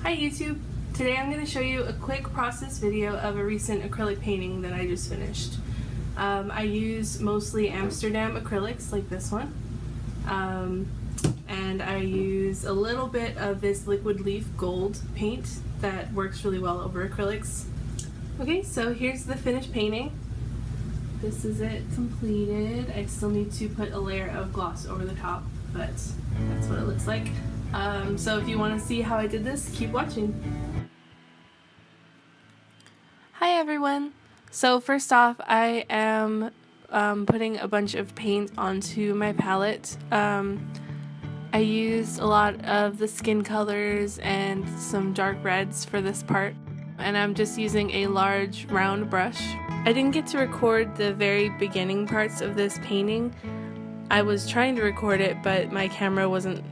Hi YouTube! Today I'm going to show you a quick process video of a recent acrylic painting that I just finished. I use mostly Amsterdam acrylics like this one, and I use a little bit of this liquid leaf gold paint that works really well over acrylics. Okay, so here's the finished painting. This is it completed. I still need to put a layer of gloss over the top, but that's what it looks like. So if you want to see how I did this, keep watching. Hi everyone! So first off, I am putting a bunch of paint onto my palette. I used a lot of the skin colors and some dark reds for this part, and I'm just using a large round brush. I didn't get to record the very beginning parts of this painting. I was trying to record it, but my camera wasn't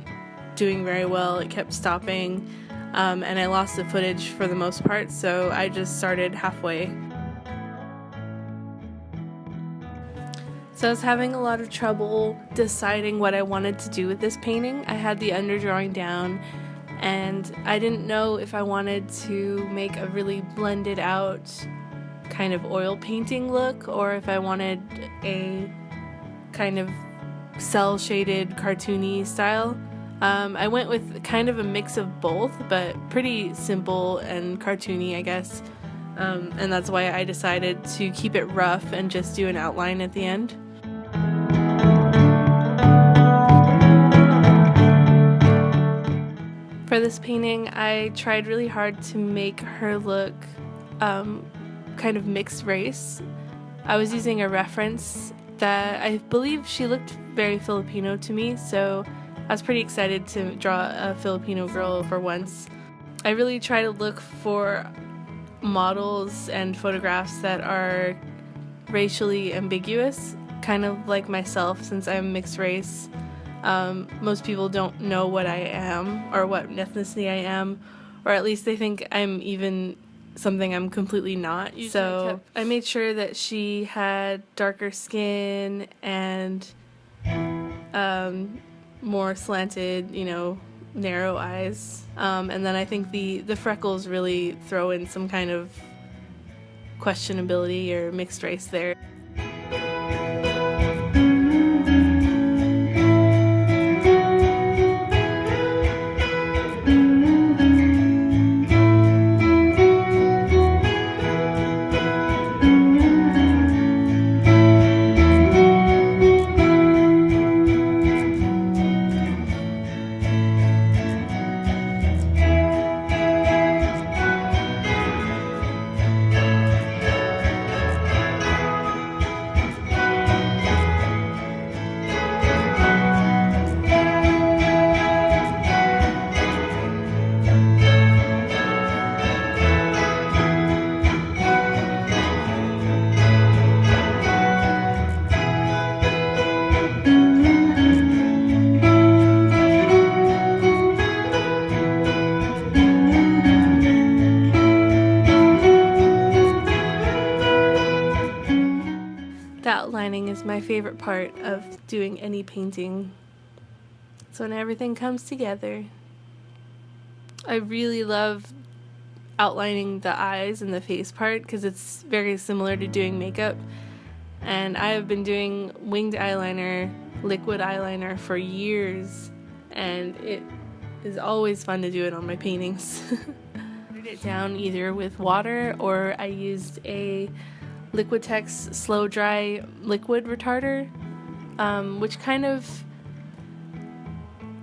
doing very well. It kept stopping, and I lost the footage for the most part, so I just started halfway. So I was having a lot of trouble deciding what I wanted to do with this painting. I had the underdrawing down, and I didn't know if I wanted to make a really blended out kind of oil painting look, or if I wanted a kind of cell shaded cartoony style. I went with kind of a mix of both, but pretty simple and cartoony, I guess. And that's why I decided to keep it rough and just do an outline at the end. For this painting, I tried really hard to make her look kind of mixed race. I was using a reference that I believe she looked very Filipino to me, so I was pretty excited to draw a Filipino girl for once. I really try to look for models and photographs that are racially ambiguous, kind of like myself since I'm mixed race. Most people don't know what I am or what ethnicity I am, or at least they think I'm even something I'm completely not. So I made sure that she had darker skin and more slanted, narrow eyes. And then I think the freckles really throw in some kind of questionability or mixed race there. The outlining is my favorite part of doing any painting. So when everything comes together, I really love outlining the eyes and the face part because it's very similar to doing makeup. And I have been doing winged eyeliner, liquid eyeliner for years, and it is always fun to do it on my paintings. I put it down either with water, or I used a Liquitex slow dry liquid retarder, which kind of,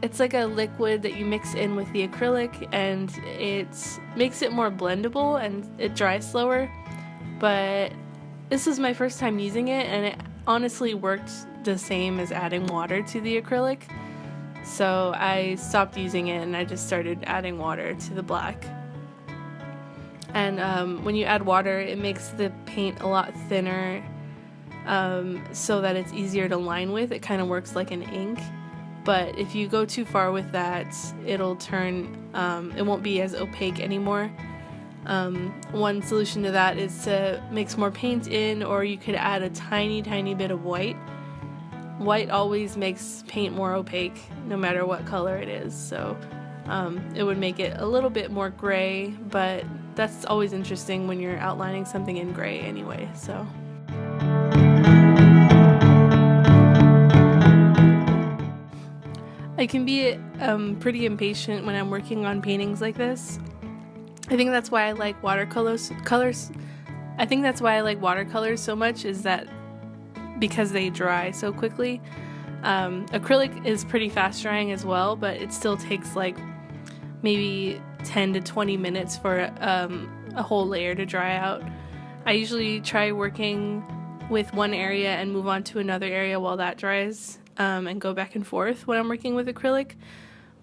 it's like a liquid that you mix in with the acrylic, and it makes it more blendable and it dries slower. But this was my first time using it, and it honestly worked the same as adding water to the acrylic, so I stopped using it and I just started adding water to the black. And when you add water, it makes the paint a lot thinner, so that it's easier to line with. It kind of works like an ink. But if you go too far with that, it'll turn, it won't be as opaque anymore. One solution to that is to mix more paint in, or you could add a tiny bit of white. White always makes paint more opaque, no matter what color it is. So it would make it a little bit more gray, but that's always interesting when you're outlining something in gray anyway, so. I can be pretty impatient when I'm working on paintings like this. I think that's why I like watercolors. I think that's why I like watercolors so much, is that because they dry so quickly. Acrylic is pretty fast drying as well, but it still takes like maybe 10 to 20 minutes for a whole layer to dry out. I usually try working with one area and move on to another area while that dries, and go back and forth when I'm working with acrylic.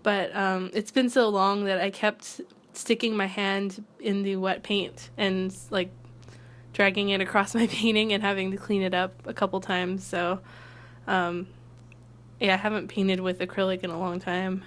But it's been so long that I kept sticking my hand in the wet paint and like dragging it across my painting and having to clean it up a couple times. So yeah, I haven't painted with acrylic in a long time.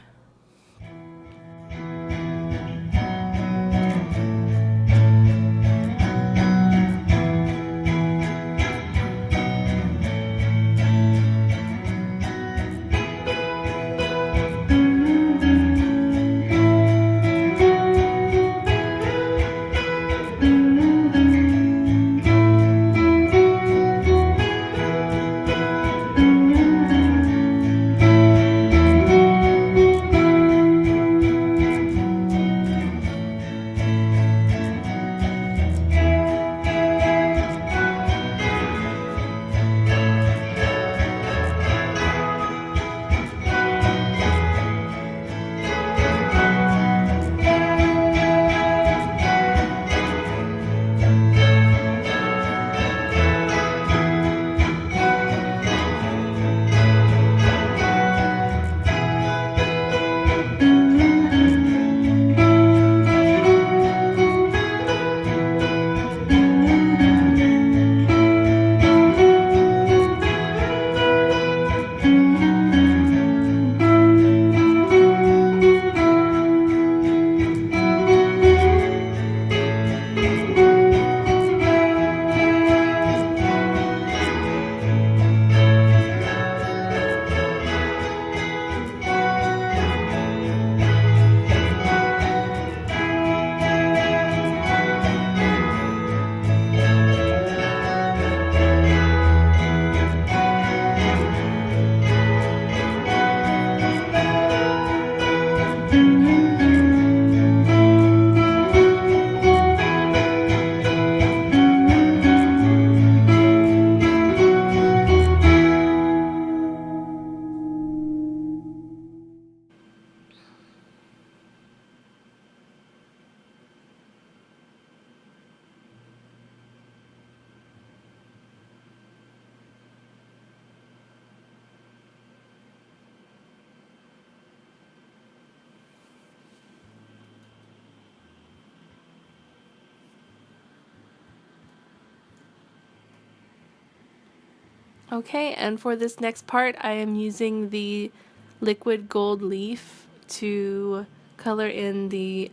Okay, and for this next part, I am using the liquid gold leaf to color in the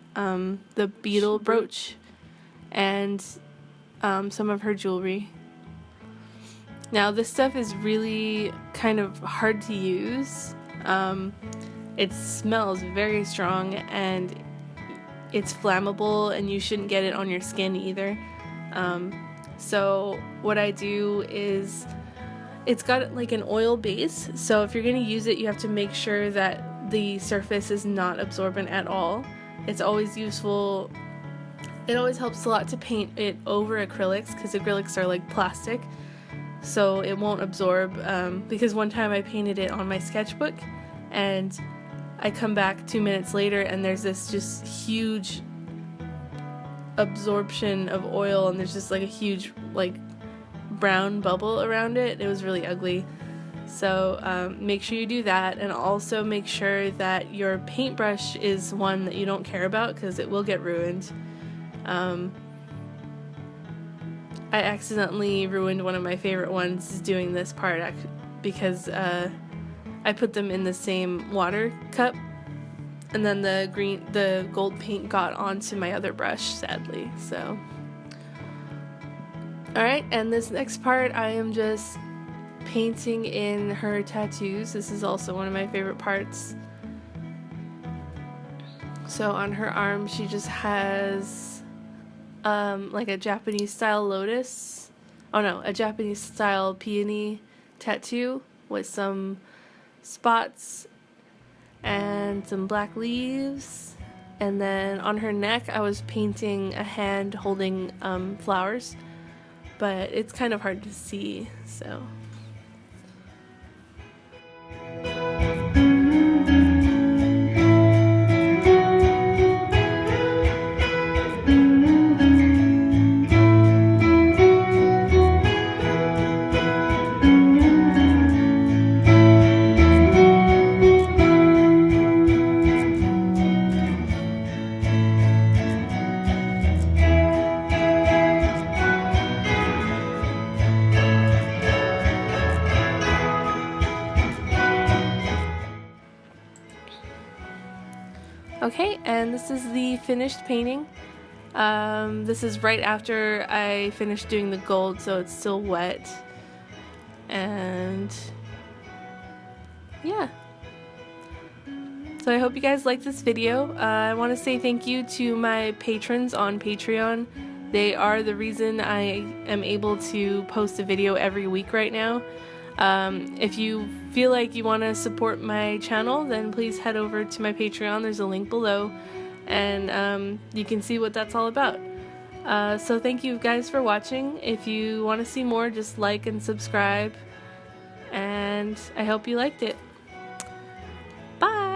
beetle brooch and some of her jewelry. Now, this stuff is really kind of hard to use. It smells very strong and it's flammable, and you shouldn't get it on your skin either. So what I do is, it's got like an oil base, so if you're going to use it, you have to make sure that the surface is not absorbent at all. It's always useful. It always helps a lot to paint it over acrylics, because acrylics are like plastic, so it won't absorb. Because one time I painted it on my sketchbook, and I come back 2 minutes later and there's this just huge absorption of oil, and there's just like a huge like brown bubble around it. It was really ugly. So make sure you do that, and also make sure that your paintbrush is one that you don't care about, because it will get ruined. I accidentally ruined one of my favorite ones doing this part because I put them in the same water cup, and then the gold paint got onto my other brush, sadly. So alright, and this next part I am just painting in her tattoos. This is also one of my favorite parts. So on her arm she just has like a Japanese style lotus. Oh no, a Japanese style peony tattoo with some spots and some black leaves. And then on her neck I was painting a hand holding flowers, but it's kind of hard to see, so. Okay, and this is the finished painting. This is right after I finished doing the gold, so it's still wet. And yeah. So I hope you guys like this video. I want to say thank you to my patrons on Patreon. They are the reason I am able to post a video every week right now. If you feel like you want to support my channel, then please head over to my Patreon. There's a link below, and you can see what that's all about. So thank you guys for watching. If you want to see more, just like and subscribe, and I hope you liked it. Bye!